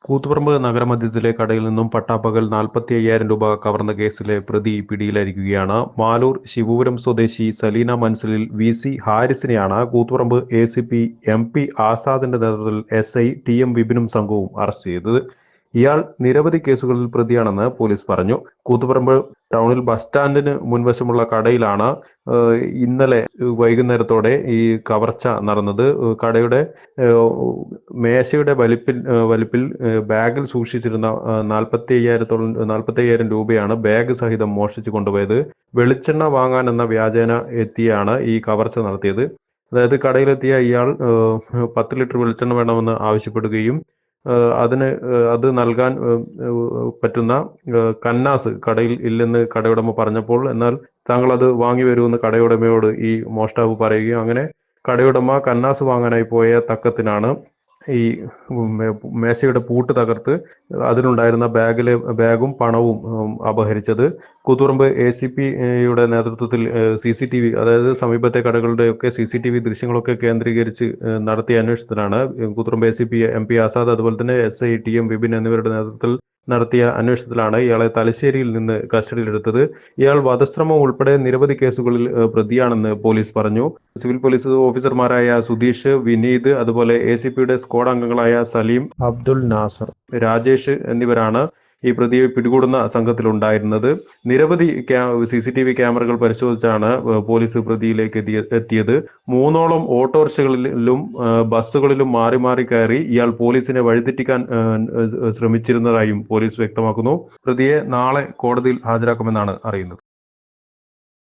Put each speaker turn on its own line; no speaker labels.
കൂത്തുപറമ്പ് നഗരമധ്യത്തിലെ കടയിൽ നിന്നും പട്ടാപ്പകൽ 45,000 രൂപ കവർന്ന കേസിലെ പ്രതി പിടിയിലായിരിക്കുകയാണ്. മാലൂർ ശിവപുരം സ്വദേശി സലീന മൻസിലിൽ വി.സി. ഹാരിസിനെയാണ് കൂത്തുപറമ്പ് എ.സി.പി. എം.പി. ആസാദിന്റെ നേതൃത്വത്തിൽ എസ്.ഐ. ടി.എം. വിപിനും സംഘവും അറസ്റ്റ് ചെയ്തത്. ഇയാൾ നിരവധി കേസുകളിൽ പ്രതിയാണെന്ന് പോലീസ് പറഞ്ഞു. കൂത്തുപറമ്പ് ടൗണിൽ ബസ് സ്റ്റാൻഡിന് മുൻവശമുള്ള കടയിലാണ് ഇന്നലെ വൈകുന്നേരത്തോടെ ഈ കവർച്ച നടന്നത്. കടയുടെ മേശയുടെ വലിപ്പിൽ ബാഗിൽ സൂക്ഷിച്ചിരുന്ന 45,000 രൂപയാണ് ബാഗ് സഹിതം മോഷ്ടിച്ചു കൊണ്ടുപോയത്. വെളിച്ചെണ്ണ വാങ്ങാൻ എന്ന വ്യാജേന എത്തിയാണ് ഈ കവർച്ച നടത്തിയത്. അതായത് കടയിലെത്തിയ ഇയാൾ 10 ലിറ്റർ വെളിച്ചെണ്ണ വേണമെന്ന് ആവശ്യപ്പെടുകയും അത് നൽകാൻ പറ്റുന്ന കന്നാസ് കടയിൽ ഇല്ലെന്ന് കടയുടമ പറഞ്ഞപ്പോൾ, എന്നാൽ താങ്കൾ അത് വാങ്ങി വരുമെന്ന് കടയുടമയോട് ഈ മോഷ്ടാവ് പറയുകയും അങ്ങനെ കടയുടമ കന്നാസ് വാങ്ങാനായി പോയ തക്കത്തിനാണ് ഈ മേശയുടെ പൂട്ട് തകർത്ത് അതിലുണ്ടായിരുന്ന ബാഗും പണവും അപഹരിച്ചത്. കൂത്തുപറമ്പ് എ.സി.പി.യുടെ നേതൃത്വത്തിൽ CCTV, അതായത് സമീപത്തെ കടകളുടെയൊക്കെ CCTV ദൃശ്യങ്ങളൊക്കെ കേന്ദ്രീകരിച്ച് നടത്തിയ അന്വേഷണത്തിലാണ് കൂത്തുപറമ്പ് എ.സി.പി. എം.പി. ആസാദ്, അതുപോലെ തന്നെ എസ്.ഐ. ടി.എം. വിപിൻ എന്നിവരുടെ നേതൃത്വത്തിൽ നടത്തിയ അന്വേഷണത്തിലാണ് ഇയാളെ തലശ്ശേരിയിൽ നിന്ന് കസ്റ്റഡിയിലെടുത്തത്. ഇയാൾ വധശ്രമം ഉൾപ്പെടെ നിരവധി കേസുകളിൽ പ്രതിയാണെന്ന് പോലീസ് പറഞ്ഞു. സിവിൽ പോലീസ് ഓഫീസർമാരായ സുധീഷ്, വിനീത്, അതുപോലെ എ.സി.പിയുടെ സ്ക്വാഡ് അംഗങ്ങളായ സലീം, അബ്ദുൽ നാസർ, രാജേഷ് എന്നിവരാണ് ഈ പ്രതിയെ പിടികൂടുന്ന സംഘത്തിലുണ്ടായിരുന്നത്. നിരവധി CCTV ക്യാമറകൾ പരിശോധിച്ചാണ് പോലീസ് പ്രതിയിലേക്ക് എത്തിയത്. 3ഓളം ഓട്ടോറിക്ഷകളിലും ബസ്സുകളിലും മാറി മാറി കയറി ഇയാൾ പോലീസിനെ വഴിതെറ്റിക്കാൻ ശ്രമിച്ചിരുന്നതായും പോലീസ് വ്യക്തമാക്കുന്നു. പ്രതിയെ നാളെ കോടതിയിൽ ഹാജരാക്കുമെന്നാണ് അറിയുന്നത്.